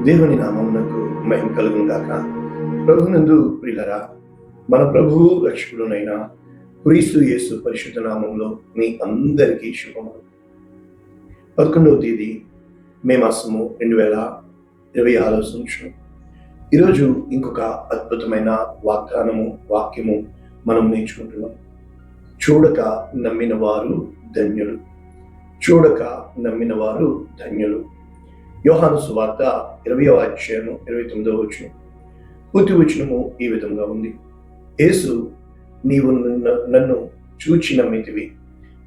దేవుని నామమునకు మహిమ కలుగును గాక. ప్రభునందు ప్రియులరా, మన ప్రభువు రక్షకుడునైన క్రీస్తు యేసు పరిశుద్ధ నామములో మీ అందరికీ శుభములు. 11వ తేదీ మే మాసము 2026 సంవత్సరం. ఈరోజు ఇంకొక అద్భుతమైన వాక్యము మనం నేర్చుకుంటున్నాం. చూడక నమ్మిన వారు ధన్యులు. చూడక నమ్మిన వారు ధన్యులు. యోహాను సువార్త 20వ అధ్యాయము 29వ వచనం. పూర్తి వచనము ఈ విధంగా ఉంది. యేసు, నీవు నన్ను చూచి నమ్మితివి,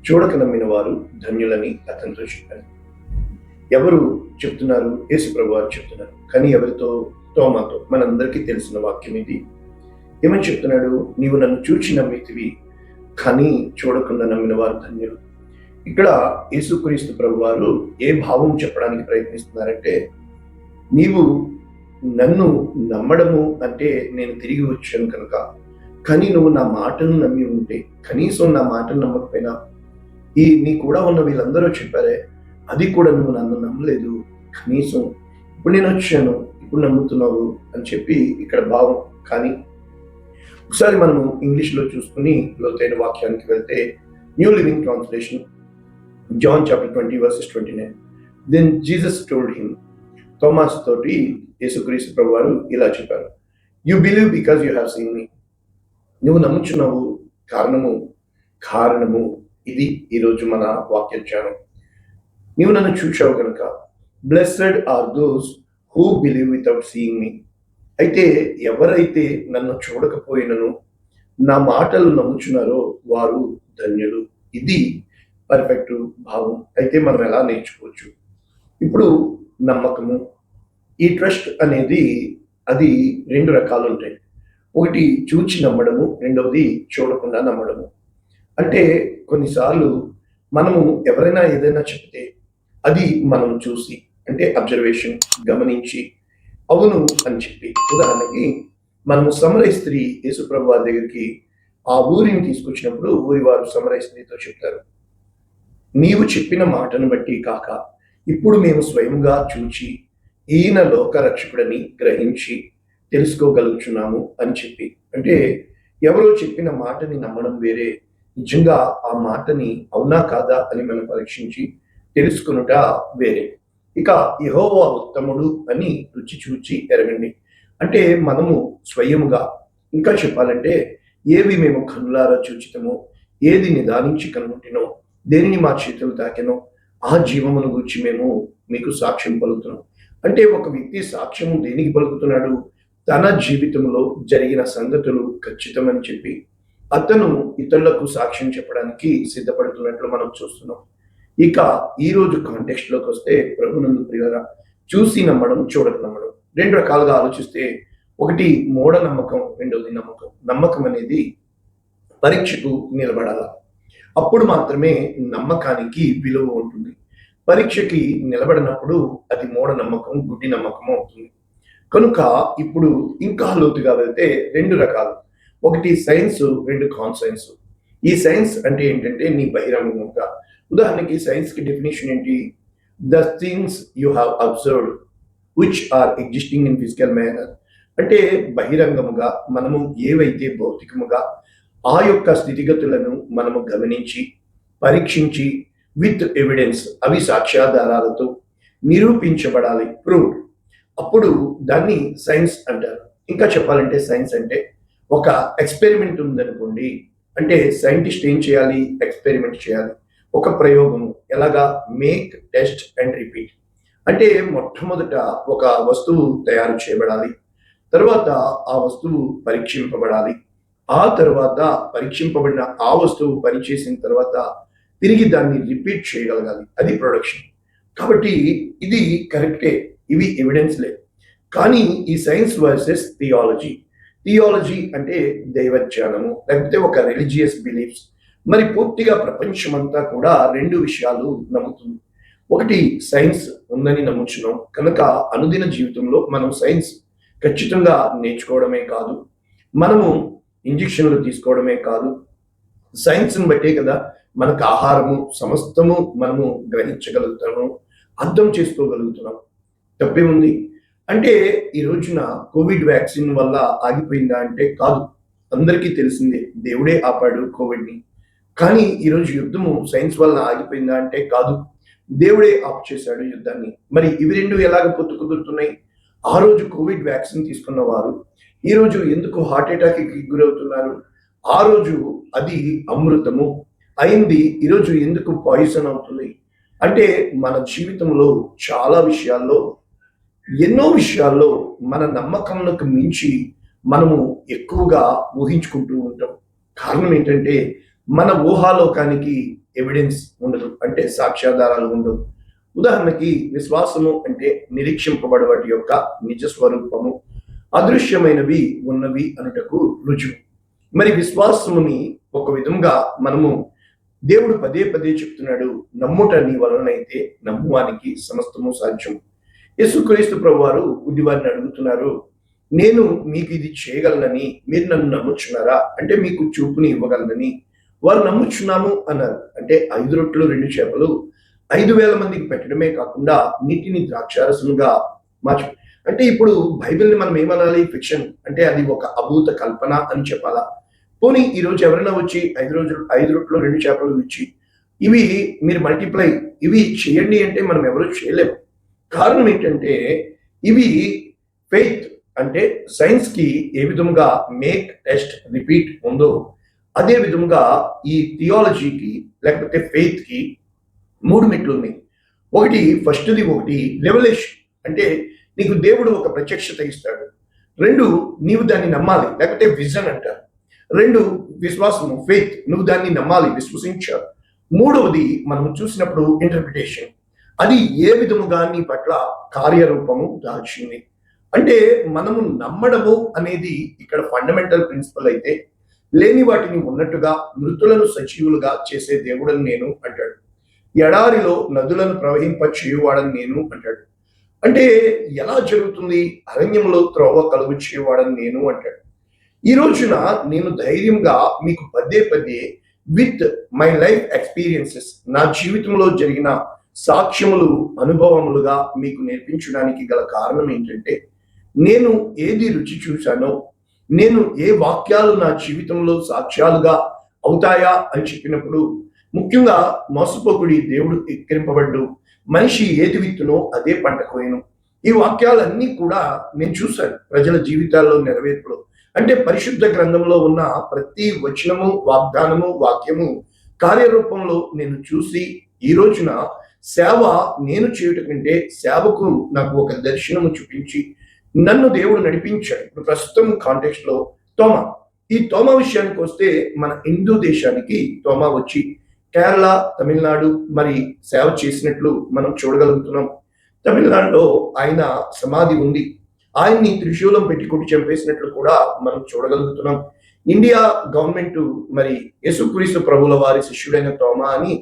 చూడక నమ్మిన వారు ధన్యులని అతనితో చెప్పారు. ఎవరు చెప్తున్నారు? యేసు ప్రభు వారు చెప్తున్నారు. కానీ ఎవరితో? తోమాతో. మనందరికీ తెలిసిన వాక్యం ఇది. ఏమని చెప్తున్నాడు? నీవు నన్ను చూచి నమ్మితివి, కానీ చూడకుండా నమ్మిన వారు ధన్యులు. ఇక్కడ యేసుక్రీస్తు ప్రభు వారు ఏ భావం చెప్పడానికి ప్రయత్నిస్తున్నారంటే, నీవు నన్ను నమ్మడము అంటే నేను తిరిగి వచ్చాను కనుక, కానీ నువ్వు నా మాటను నమ్మి ఉంటే, కనీసం నా మాటను నమ్మకపోయినా నీ కూడా ఉన్న వీళ్ళందరూ చెప్పారే, అది కూడా నువ్వు నన్ను నమ్మలేదు, కనీసం ఇప్పుడు నేను వచ్చాను, ఇప్పుడు నమ్ముతున్నావు అని చెప్పి ఇక్కడ భావం. కానీ ఒకసారి మనము ఇంగ్లీష్లో చూసుకుని లోతైన వాక్యానికి వెళ్తే, new living translation, John chapter 20 verses 29. Then Jesus told him, Thomas తోటి యేసుక్రీస్తు ప్రభు వారు ఇలా చెప్పారు, you believe because you have seen me. నువ్వు నమ్ముచున్నావు కారణము ఇది. ఈరోజు మన వాక్య ధ్యానం. నీవు నన్ను చూచావు కనుక. Blessed are those who believe without seeing me. అయితే ఎవరైతే నన్ను చూడకపోయినను నా మాటలు నమ్ముచున్నారో వారు ధన్యులు. ఇది పర్ఫెక్ట్ భావం. అయితే మనం ఎలా నేర్చుకోవచ్చు? ఇప్పుడు నమ్మకము, ఈ ట్రస్ట్ అనేది అది రెండు రకాలు ఉంటాయి. ఒకటి చూచి నమ్మడము, రెండవది చూడకుండా నమ్మడము. అంటే కొన్నిసార్లు మనము ఎవరైనా ఏదైనా చెప్తే అది మనం చూసి, అంటే అబ్జర్వేషన్, గమనించి అవును అని చెప్పి, ఉదాహరణకి మనము సమరయ స్త్రీ యేసుప్రభు వారి దగ్గరికి ఆ ఊరిని తీసుకొచ్చినప్పుడు ఊరి వారు సమరయ స్త్రీతో చెప్తారు, నీవు చెప్పిన మాటను బట్టి కాక ఇప్పుడు మేము స్వయంగా చూచి ఈయన లోకరక్షకుడని గ్రహించి తెలుసుకోగలుగుచున్నాము అని చెప్పి. అంటే ఎవరో చెప్పిన మాటని నమ్మడం వేరే, నిజంగా ఆ మాటని అవునా కాదా అని మనం పరీక్షించి తెలుసుకునుట వేరే. ఇక యెహోవా ఉత్తముడు అని రుచి చూచి ఎరగండి. అంటే మనము స్వయముగా, ఇంకా చెప్పాలంటే ఏవి మేము కన్నులారా చూచితమో, ఏది నిదానించి కనుగొంటినో, దేనిని మా చేతులు తాకెనో ఆ జీవమును గురించి మేము మీకు సాక్ష్యం పలుకుతున్నాం. అంటే ఒక వ్యక్తి సాక్ష్యము దేనికి పలుకుతున్నాడు? తన జీవితంలో జరిగిన సంగతులు ఖచ్చితమని చెప్పి అతను ఇతరులకు సాక్ష్యం చెప్పడానికి సిద్ధపడుతున్నట్లు మనం చూస్తున్నాం. ఇక ఈరోజు కాంటెక్స్ట్ లోకి వస్తే, ప్రభునందు ప్రియులారా, చూసి నమ్మడం, చూడక నమ్మడం రెండు రకాలుగా ఆలోచిస్తే, ఒకటి మూఢనమ్మకం, రెండవది నమ్మకం. నమ్మకం అనేది పరీక్షకు నిలబడాల, అప్పుడు మాత్రమే నమ్మకానికి విలువ ఉంటుంది. పరీక్షకి నిలబడినప్పుడు అది మూఢనమ్మకం, గుడ్డి నమ్మకం అవుతుంది. కనుక ఇప్పుడు ఇంకా లోతుగా వెళ్తే రెండు రకాలు. ఒకటి సైన్స్, రెండు కాన్సైన్స్. ఈ సైన్స్ అంటే ఏంటంటే నీ బహిరంగంగా. ఉదాహరణకి సైన్స్ కి డెఫినేషన్ ఏంటి? The things you have observed which are existing in physical manner. అంటే బహిరంగముగా మనము ఏవైతే భౌతికముగా ఆ యొక్క స్థితిగతులను మనము గమనించి పరీక్షించి విత్ ఎవిడెన్స్, అవి సాక్ష్యాధారాలతో నిరూపించబడాలి, ప్రూవ్. అప్పుడు దాన్ని సైన్స్ అంటారు. ఇంకా చెప్పాలంటే సైన్స్ అంటే ఒక ఎక్స్పెరిమెంట్ ఉందనుకోండి, అంటే సైంటిస్ట్ ఏం చేయాలి? ఎక్స్పెరిమెంట్ చేయాలి. ఒక ప్రయోగము ఎలాగా? Make, test and repeat. అంటే మొట్టమొదట ఒక వస్తువు తయారు చేయబడాలి, తర్వాత ఆ వస్తువు పరీక్షింపబడాలి, ఆ తర్వాత పరీక్షింపబడిన ఆ వస్తువు పనిచేసిన తర్వాత తిరిగి దాన్ని రిపీట్ చేయగలగాలి. అది ప్రొడక్షన్. కాబట్టి ఇది కరెక్టే, ఇవి ఎవిడెన్స్లే. కానీ ఈ సైన్స్ వర్సెస్ థియాలజీ అంటే దైవజ్ఞానము, లేకపోతే ఒక రిలీజియస్ బిలీఫ్స్. మరి పూర్తిగా ప్రపంచమంతా కూడా రెండు విషయాలు నమ్ముతుంది. ఒకటి సైన్స్ ఉందని నమ్ముచున్నాం కనుక అనుదిన జీవితంలో మనం సైన్స్ ఖచ్చితంగా నేర్చుకోవడమే కాదు, మనము ఇంజెక్షన్లు తీసుకోవడమే కాదు, సైన్స్ని బట్టే కదా మనకు ఆహారము సమస్తము మనము గ్రహించగలుగుతాము, అర్థం చేసుకోగలుగుతున్నాం. తప్పే ఉంది. అంటే ఈ రోజున కోవిడ్ వ్యాక్సిన్ వల్ల ఆగిపోయిందా అంటే కాదు. అందరికీ తెలిసిందే దేవుడే ఆపాడు కోవిడ్‌ని. కానీ ఈరోజు యుద్ధము సైన్స్ వలన ఆగిపోయిందా అంటే కాదు. దేవుడే ఆప్ చేశాడు యుద్ధాన్ని. మరి ఇవి 2 ఎలాగ పొత్తు కుదురుతున్నాయి? ఆ రోజు కోవిడ్ వ్యాక్సిన్ తీసుకున్న వారు ఈరోజు ఎందుకు హార్ట్ అటాక్‌కి గురవుతున్నారు? ఆ రోజు అది అమృతము అయింది. ఈరోజు ఎందుకు పాయిజన్ అవుతుంది? అంటే మన జీవితంలో చాలా విషయాల్లో ఎన్నో విషయాల్లో మన నమ్మకంలకు మించి మనము ఎక్కువగా ఊహించుకుంటూ ఉంటాం. కారణం ఏంటంటే మన ఊహాలోకానికి ఎవిడెన్స్ ఉండదు. అంటే సాక్ష్యాధారాలు ఉండవు. ఉదాహరణకి విశ్వాసము అంటే నిరీక్షింపబడే వాటి యొక్క నిజ స్వరూపము, అదృశ్యమైనవి ఉన్నవి అనుటకు రుజువు. మరి విశ్వాసముని ఒక విధంగా మనము దేవుడు పదే పదే చెప్తున్నాడు, నమ్ముట నీ వలనైతే నమ్మువానికి సమస్తము సాధ్యం. యేసుక్రీస్తు ప్రభువారు గుడ్డివారిని అడుగుతున్నారు, నేను మీకు ఇది చేయగలనని మీరు నన్ను నమ్ముచున్నారా? అంటే మీకు చూపుని ఇవ్వగలనని వారు నమ్ముచున్నాము అన్నారు. అంటే 5 రొట్టెలు 2 చేపలు 5,000 మందికి పెట్టడమే కాకుండా నీటిని ద్రాక్షారసముగా మార్చు. అంటే ఇప్పుడు బైబిల్ని మనం ఏమనాలి? ఫిక్షన్ అంటే అది ఒక అభూత కల్పన అని చెప్పాలా? పోనీ ఈరోజు ఎవరైనా వచ్చి 5 రొట్టెలు 2 చేపలు ఇచ్చి ఇవి మీరు మల్టిప్లై ఇవి చేయండి అంటే మనం ఎవరు చేయలేము. కారణం ఏంటంటే ఇవి ఫెయిత్ అంటే సైన్స్ కి ఏ విధంగా మేక్ టెస్ట్ రిపీట్ ఉందో అదే విధంగా ఈ థియాలజీకి లేకపోతే ఫెయిత్ కి 3 మెట్లు ఉన్నాయి. ఒకటి రెవల్యూషన్ అంటే నీకు దేవుడు ఒక ప్రత్యక్షత ఇస్తాడు. 2 నీవు దాన్ని నమ్మాలి లేకపోతే విజన్ అంటారు. 2 విశ్వాసము ఫెయిత్ నువ్వు దాన్ని నమ్మాలి విశ్వసించాలి. 3వది మనం చూసినప్పుడు ఇంటర్ప్రిటేషన్ అది ఏ విధముగా నీ పట్ల కార్యరూపము దాల్చింది. అంటే మనము నమ్మడము అనేది ఇక్కడ ఫండమెంటల్ ప్రిన్సిపల్ అయితే లేని వాటిని ఉన్నట్టుగా మృతులను సజీవులుగా చేసే దేవుడని నేను అంటాడు. ఎడారిలో నదులను ప్రవహింప చేయువాడని నేను అంటాడు. అంటే ఎలా జరుగుతుంది? అరణ్యంలో త్రోవ కలుగు చేయవాడని నేను అంటాడు. ఈ రోజున నేను ధైర్యంగా మీకు పదే పదే విత్ మై లైఫ్ ఎక్స్పీరియన్సెస్ నా జీవితంలో జరిగిన సాక్ష్యములు అనుభవములుగా మీకు నేర్పించడానికి గల కారణం ఏంటంటే నేను ఏది రుచి చూశానో నేను ఏ వాక్యాలు నా జీవితంలో సాక్ష్యాలుగా అవుతాయా అని చెప్పినప్పుడు ముఖ్యంగా మోసపోకుడి దేవుడు ఎక్కిరింపబడ్డు మనిషి ఏది విత్తునో అదే పంట కోయను. ఈ వాక్యాలన్నీ కూడా నేను చూశాను ప్రజల జీవితాల్లో నెరవేర్పులో. అంటే పరిశుద్ధ గ్రంథంలో ఉన్న ప్రతి వచనము వాగ్దానము వాక్యము కార్యరూపంలో నేను చూసి ఈ రోజున సేవ నేను చేయటం కంటే సేవకు నాకు ఒక దర్శనము చూపించి నన్ను దేవుడు నడిపించాడు. ఇప్పుడు ప్రస్తుతం కాంటెక్స్ట్ లో తోమా, ఈ తోమా విషయానికి వస్తే మన హిందూ దేశానికి తోమా వచ్చి కేరళ తమిళనాడు మరి సేవ చేసినట్లు మనం చూడగలుగుతున్నాం. తమిళనాడులో ఆయన సమాధి ఉంది. ఆయన్ని త్రిశూలం పెట్టి కొట్టి చంపేసినట్లు కూడా మనం చూడగలుగుతున్నాం. ఇండియా గవర్నమెంట్ మరి యేసుక్రీస్తు ప్రభుల వారి శిష్యుడైన తోమా అని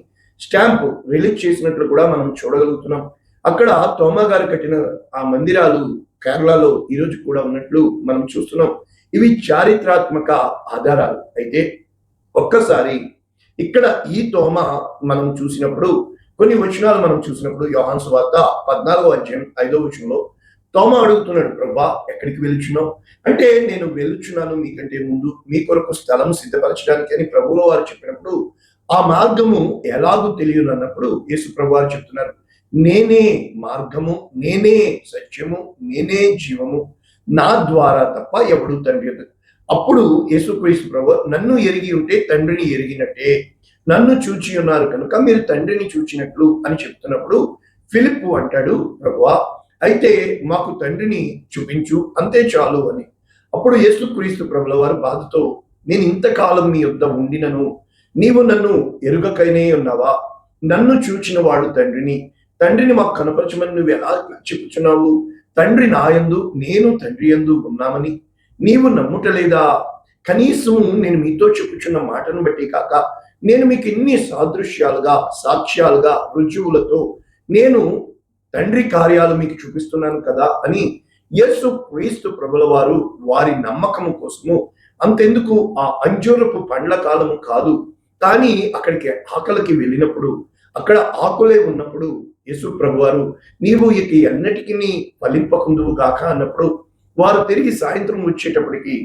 స్టాంప్ రిలీజ్ చేసినట్లు కూడా మనం చూడగలుగుతున్నాం. అక్కడ తోమా గారు కట్టిన ఆ మందిరాలు కేరళలో ఈరోజు కూడా ఉన్నట్లు మనం చూస్తున్నాం. ఇవి చారిత్రాత్మక ఆధారాలు. అయితే ఒక్కసారి ఇక్కడ ఈ తోమా మనం చూసినప్పుడు కొన్ని వచనాలు మనం చూసినప్పుడు యోహాను సువార్త 14వ అధ్యాయం 5వ వచనంలో తోమా అడుగుతున్నాడు, ప్రభా ఎక్కడికి వెళుచున్నావు అంటే నేను వెళుచున్నాను మీకంటే ముందు మీ కొరకు స్థలం సిద్ధపరచడానికి అని ప్రభువుల వారు చెప్పినప్పుడు ఆ మార్గము ఎలాగూ తెలియదు అన్నప్పుడు యేసు ప్రభు వారు చెప్తున్నారు, నేనే మార్గము నేనే సత్యము నేనే జీవము నా ద్వారా తప్ప ఎవడు తండ్రి. అప్పుడు యేసుక్రీస్తు ప్రభు నన్ను ఎరిగి ఉంటే తండ్రిని ఎరిగినట్టే, నన్ను చూచి ఉన్నారు కనుక మీరు తండ్రిని చూచినట్లు అని చెప్తున్నప్పుడు ఫిలిప్పు అంటాడు, ప్రభువా అయితే మాకు తండ్రిని చూపించు అంతే చాలు అని. అప్పుడు యేసుక్రీస్తు ప్రభుల వారు బాధతో నేను ఇంతకాలం మీ యొద్ద ఉండినను నీవు నన్ను ఎరుగకైనే ఉన్నావా? నన్ను చూచిన వాడు తండ్రిని మాకు కనపరచమని నువ్వు ఎలా చెప్పుచున్నావు? తండ్రి నాయందు నేను తండ్రి యందు ఉన్నామని నీవు నమ్ముటలేదా? కనీసం నేను మీతో చెప్పుచున్న మాటను బట్టి కాక నేను మీకు ఇన్ని సాదృశ్యాలుగా సాక్ష్యాలుగా రుజువులతో నేను తండ్రి కార్యాలు మీకు చూపిస్తున్నాను కదా అని యేసు క్రీస్తు ప్రభుల వారు వారి నమ్మకము కోసము అంతెందుకు ఆ అంజూరపు పండ్ల కాలము కాదు కానీ అక్కడికి ఆకలికి వెళ్ళినప్పుడు అక్కడ ఆకులే ఉన్నప్పుడు యేసు ప్రభువారు నీవు ఇక ఎన్నటికీ ఫలింపకుందువు గాక అన్నప్పుడు వారు తిరిగి సాయంత్రం వచ్చేటప్పటికి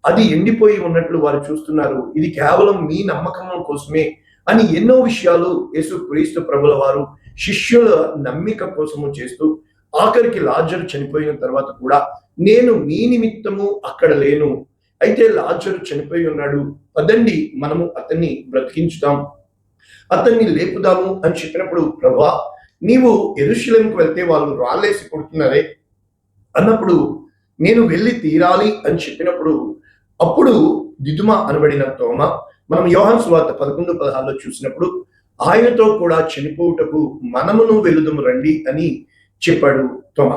అది ఎండిపోయి ఉన్నట్లు వారు చూస్తున్నారు. ఇది కేవలం మీ నమ్మకం కోసమే అని ఎన్నో విషయాలు యేసు క్రీస్తు ప్రభుల వారు శిష్యుల నమ్మిక కోసము చేస్తూ ఆఖరికి లాజరు చనిపోయిన తర్వాత కూడా నేను మీ నిమిత్తము అక్కడ లేను, అయితే లాజరు చనిపోయి ఉన్నాడు, పదండి మనము అతన్ని బ్రతికించుదాం, అతన్ని లేపుదాము అని చెప్పినప్పుడు ప్రభా నీవు యెరూషలేముకు వెళ్తే వాళ్ళు రాళ్ళేసి కొడుతున్నారే అన్నప్పుడు నేను వెళ్ళి తీరాలి అని చెప్పినప్పుడు అప్పుడు దిదుమ అనబడిన తోమ మనం యోహాను సువార్త 11:16 చూసినప్పుడు ఆయనతో కూడా చనిపోవుటకు మనమును వెలుదుము రండి అని చెప్పాడు తోమ.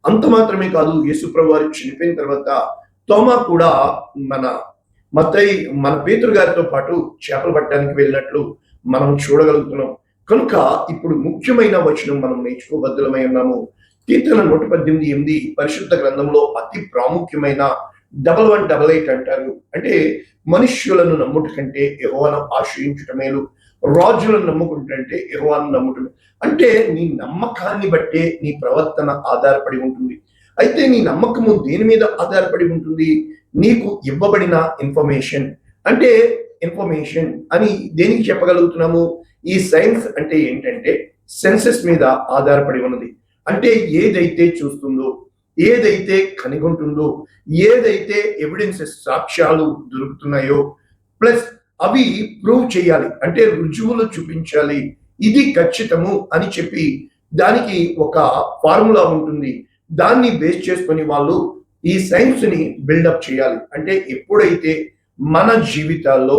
అంత మాత్రమే కాదు, యేసు ప్రభు వారు చనిపోయిన తర్వాత తోమ కూడా మన మత్తయి మన పేతురు గారితో పాటు చేపలు పట్టడానికి వెళ్ళినట్లు మనం చూడగలుగుతున్నాం. కనుక ఇప్పుడు ముఖ్యమైన వచనం మనం నేర్చుకోబద్దులమై ఉన్నాము. కీర్తన 118:8 పరిశుద్ధ గ్రంథంలో అతి ప్రాముఖ్యమైన 1188 అంటారు. అంటే మనుష్యులను నమ్ముట కంటే యెహోవాను ఆశ్రయించుట మేలు, రాజులను నమ్ముకుంటే యెహోవాను నమ్ముట. అంటే నీ నమ్మకాన్ని బట్టే నీ ప్రవర్తన ఆధారపడి ఉంటుంది. అయితే నీ నమ్మకము దేని మీద ఆధారపడి ఉంటుంది? నీకు ఇవ్వబడిన ఇన్ఫర్మేషన్. అంటే ఇన్ఫర్మేషన్ అని దేనికి చెప్పగలుగుతున్నాము? ఈ సైన్స్ అంటే ఏంటంటే సెన్సెస్ మీద ఆధారపడి ఉన్నది. అంటే ఏదైతే చూస్తుందో, ఏదైతే కనిగొంటుందో, ఏదైతే ఎవిడెన్సెస్ సాక్ష్యాలు దొరుకుతున్నాయో ప్లస్ అవి ప్రూవ్ చేయాలి, అంటే రుజువులు చూపించాలి, ఇది ఖచ్చితము అని చెప్పి దానికి ఒక ఫార్ములా ఉంటుంది. దాన్ని బేస్ చేసుకొని వాళ్ళు ఈ సైన్స్ ని బిల్డప్ చేయాలి. అంటే ఎప్పుడైతే మన జీవితాల్లో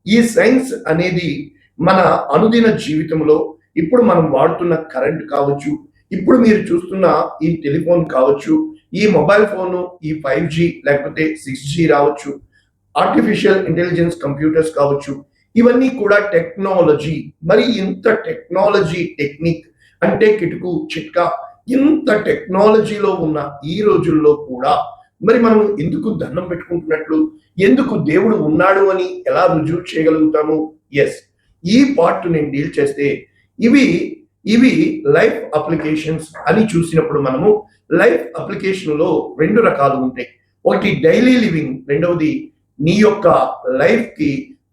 ఈ సైన్స్ అనేది మన అనుదిన జీవితంలో ఇప్పుడు మనం వాడుతున్న కరెంట్ కావచ్చు, ఇప్పుడు మీరు చూస్తున్న ఈ టెలిఫోన్ కావచ్చు, ఈ మొబైల్ ఫోను, ఈ 5G లేకపోతే 6G రావచ్చు, ఆర్టిఫిషియల్ ఇంటెలిజెన్స్ కంప్యూటర్స్ కావచ్చు, ఇవన్నీ కూడా టెక్నాలజీ. మరి ఇంత టెక్నాలజీ టెక్నిక్ అంటే కిటుకు చిట్కా ఇంత టెక్నాలజీలో ఉన్న ఈ రోజుల్లో కూడా మరి మనం ఎందుకు దండం పెట్టుకుంటున్నట్లు, ఎందుకు దేవుడు ఉన్నాడు అని ఎలా రుజువు చేయగలుగుతాము? ఎస్, ఈ పార్ట్ నేను డీల్ చేస్తే ఇవి ఇవి లైఫ్ అప్లికేషన్స్ అని చూసినప్పుడు మనము లైఫ్ అప్లికేషన్ లో 2 రకాలు ఉంటాయి. ఒకటి డైలీ లివింగ్, రెండవది నీ యొక్క లైఫ్ కి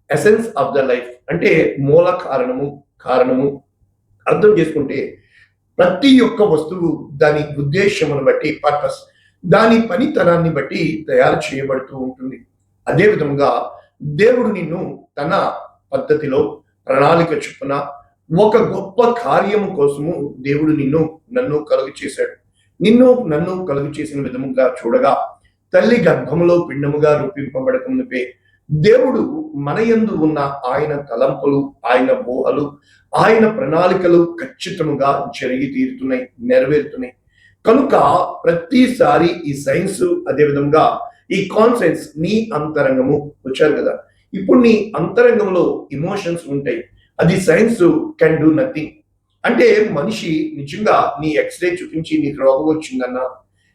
ఎసెన్స్ ఆఫ్ ద లైఫ్, అంటే మూల కారణము. అర్థం చేసుకుంటే ప్రతి ఒక్క వస్తువు దాని ఉద్దేశమును బట్టి, పర్పస్, దాని పనితనాన్ని బట్టి తయారు చేయబడుతూ ఉంటుంది. అదే విధంగా దేవుడు నిన్ను తన పద్ధతిలో ప్రణాళిక చొప్పున ఒక గొప్ప కార్యము కోసము దేవుడు నన్ను కలుగు చేశాడు. నన్ను కలుగు చేసిన విధముగా చూడగా తల్లి గర్భములో పిండముగా రూపింపబడక మునిపే దేవుడు మన యందు ఉన్న ఆయన తలంపులు, ఆయన ఊహలు, ఆయన ప్రణాళికలు ఖచ్చితముగా జరిగి తీరుతున్నాయి, నెరవేరుతున్నాయి. కనుక ప్రతిసారి ఈ సైన్స్, అదే విధంగా ఈ కాన్సెప్ట్స్ నీ అంతరంగము వచ్చారు కదా, ఇప్పుడు నీ అంతరంగంలో ఇమోషన్స్ ఉంటాయి. అది సైన్స్ కెన్ డూ నథింగ్. అంటే మనిషి నిజంగా నీ ఎక్స్రే చూపించి నీకు రోగం వచ్చిందన్నా,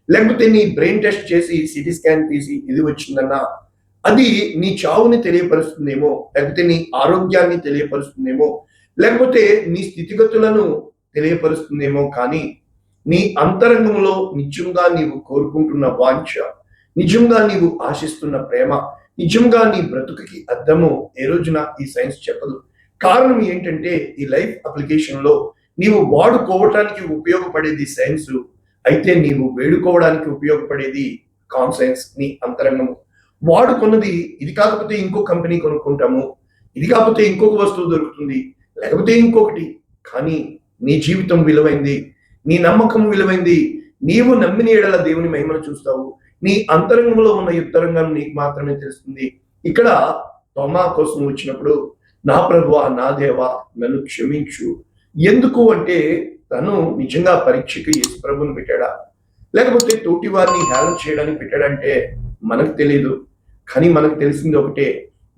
లేకపోతే నీ బ్రెయిన్ టెస్ట్ చేసి సిటీ స్కాన్ తీసి ఇది వచ్చిందన్నా అది నీ చావుని తెలియపరుస్తుందేమో, లేకపోతే నీ ఆరోగ్యాన్ని తెలియపరుస్తుందేమో, లేకపోతే నీ స్థితిగతులను తెలియపరుస్తుందేమో. కానీ నీ అంతరంగంలో నిజంగా నీవు కోరుకుంటున్న వాంఛ, నిజంగా నీవు ఆశిస్తున్న ప్రేమ, నిజంగా నీ బ్రతుకుకి అర్థము ఏ రోజున ఈ సైన్స్ చెప్పదు. కారణం ఏంటంటే ఈ లైఫ్ అప్లికేషన్ లో నీవు వాడుకోవటానికి ఉపయోగపడేది సైన్స్, అయితే నీవు వేడుకోవడానికి ఉపయోగపడేది కాన్సెన్స్, నీ అంతరంగము. వాడుకున్నది ఇది కాకపోతే ఇంకో కంపెనీ కొనుక్కుంటాము, ఇది కాకపోతే ఇంకొక వస్తువు దొరుకుతుంది, లేకపోతే ఇంకొకటి. కానీ నీ జీవితం విలువైంది, నీ నమ్మకం విలువైంది. నీవు నమ్మిన ఎడల దేవుని మహిమను చూస్తావు. నీ అంతరంగంలో ఉన్న యుద్ధరంగం నీకు మాత్రమే తెలుస్తుంది. ఇక్కడ తోమా కోసం వచ్చినప్పుడు నా ప్రభువా, నా దేవా నన్ను క్షమించు. ఎందుకు అంటే తను నిజంగా పరీక్షకి యేసు ప్రభుని పెట్టాడా, లేకపోతే తోటి వారిని హేళన చేయడానికి పెట్టాడంటే మనకు తెలియదు. కానీ మనకు తెలిసింది ఒకటే,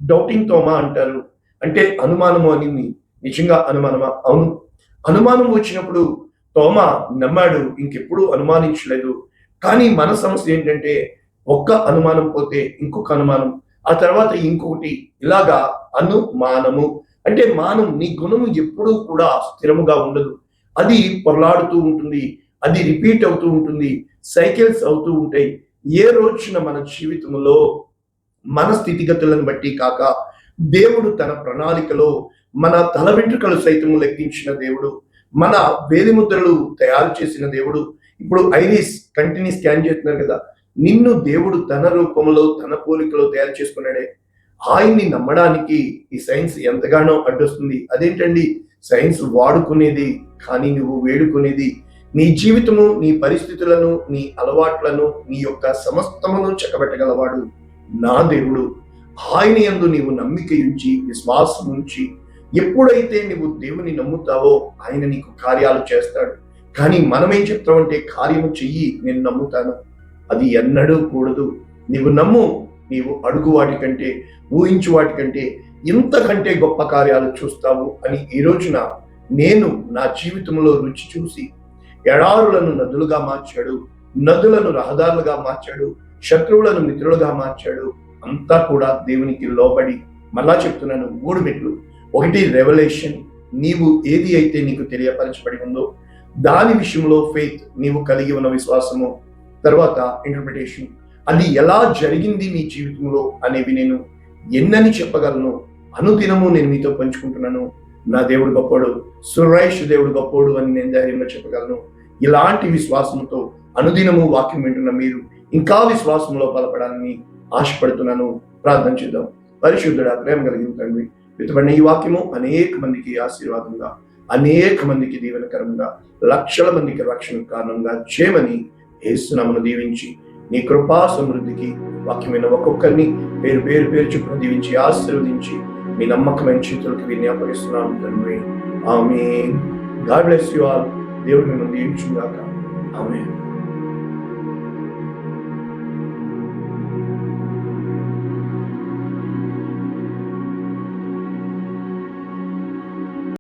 డౌటింగ్ తోమా అంటారు. అంటే అనుమానము అని. నిజంగా అనుమానమా? అవును, అనుమానం వచ్చినప్పుడు తోమా నమ్మాడు, ఇంకెప్పుడు అనుమానించలేదు. కానీ మన సమస్య ఏంటంటే ఒక్క అనుమానం పోతే ఇంకొక అనుమానం, ఆ తర్వాత ఇంకొకటి, ఇలాగా అనుమానము. అంటే మానం, నీ గుణము ఎప్పుడూ కూడా స్థిరముగా ఉండదు. అది పొరలాడుతూ ఉంటుంది, అది రిపీట్ అవుతూ ఉంటుంది, సైకిల్స్ అవుతూ ఉంటాయి. ఏ రోజున మన జీవితంలో మన స్థితిగతులను బట్టి కాక దేవుడు తన ప్రణాళికలో మన తల వెంట్రుకలు సైతము లెక్కించిన దేవుడు, మన వేలిముద్రలు తయారు చేసిన దేవుడు. ఇప్పుడు ఐరిస్ కంటిని స్కాన్ చేస్తున్నారు కదా, నిన్ను దేవుడు తన రూపంలో తన పోలికలో తయారు చేసుకున్నాడే. ఆయన్ని నమ్మడానికి ఈ సైన్స్ ఎంతగానో అడ్డొస్తుంది. అదేంటండి, సైన్స్ వాడుకునేది కానీ నువ్వు వేడుకునేది. నీ జీవితము, నీ పరిస్థితులను, నీ అలవాట్లను, నీ యొక్క సమస్తమును చక్కబెట్టగలవాడు నా దేవుడు. ఆయన యందు నీవు నమ్మిక ఉంచి, విశ్వాసం ఉంచి, ఎప్పుడైతే నువ్వు దేవుని నమ్ముతావో ఆయన నీకు కార్యాలు చేస్తాడు. కానీ మనం ఏం చెప్తామంటే, కార్యము చెయ్యి, నేను నమ్ముతాను. అది ఎన్నడూ కూడదు. నీవు నమ్ము, నీవు అడుగు వాటికంటే, ఊహించు వాటికంటే ఇంతకంటే గొప్ప కార్యాలు చూస్తావు అని ఈ రోజున నేను నా జీవితంలో రుచి చూసి, ఎడారులను నదులుగా మార్చాడు, నదులను రహదారులుగా మార్చాడు, శత్రువులను మిత్రులుగా మార్చాడు. అంతా కూడా దేవునికి లోబడి. మళ్ళా చెప్తున్నాను, 3 మెట్లు. 1 రెవల్యూషన్, నీవు ఏది అయితే నీకు తెలియపరచబడి ఉందో దాని విషయంలో ఫెయిత్, నీవు కలిగి ఉన్న విశ్వాసము. తర్వాత ఇంటర్ప్రిటేషన్, అది ఎలా జరిగింది నీ జీవితంలో అనేవి నేను ఎన్నని చెప్పగలను. అనుదినము నేను మీతో పంచుకుంటున్నాను. నా దేవుడు గొప్పోడు, సురేష్ దేవుడు గొప్పోడు అని నేను ధైర్యంగా చెప్పగలను. ఇలాంటి విశ్వాసంతో అనుదినము వాక్యం వింటున్న మీరు ఇంకా విశ్వాసంలో బలపడాలని ఆశపడుతున్నాను. ప్రార్థన చేద్దాం. పరిశుద్ధుడా, ప్రేమ కలిగిన తండ్రి, విత్తబడిన ఈ వాక్యము అనేక మందికి ఆశీర్వాదంగా, అనేక మందికి దీవెనకరంగా, లక్షల మందికి రక్షణ కారణంగా చేయమని యేసునామమున దీవించి, నీ కృపా సమృద్ధికి వాక్యమైన ఒక్కొక్కరిని పేరు పేరు పేరు చొప్పున దీవించి ఆశీర్వదించి మీ నమ్మకమైన చేతులకు వీరిని అప్పగిస్తున్నాను తండ్రి. ఆమేన్. God bless you all. దేవుడు మిమ్మల్ని దీవించుగాక. ఆమేన్.